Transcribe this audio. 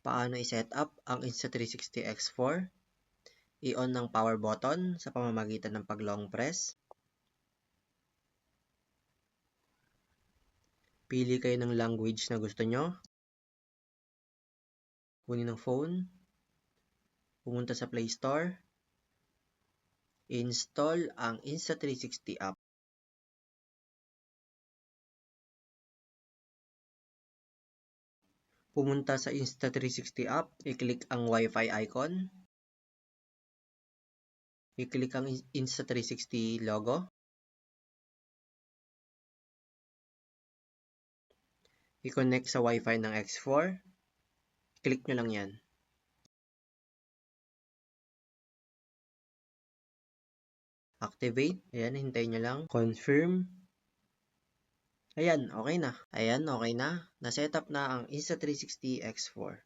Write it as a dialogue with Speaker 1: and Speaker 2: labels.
Speaker 1: Paano i-set up ang Insta360 X4? I-on ng power button sa pamamagitan ng pag-long press. Pili kayo ng language na gusto nyo. Kunin ng phone. Pumunta sa Play Store. Install ang Insta360 app. Pumunta sa Insta360 app, i-click ang Wi-Fi icon. I-click ang Insta360 logo. I-connect sa Wi-Fi ng X4. Click nyo lang yan. Activate. Ayan, hintayin nyo lang. Confirm. Ayan, okay na. Ayan, okay na. Na-setup na ang Insta360 X4.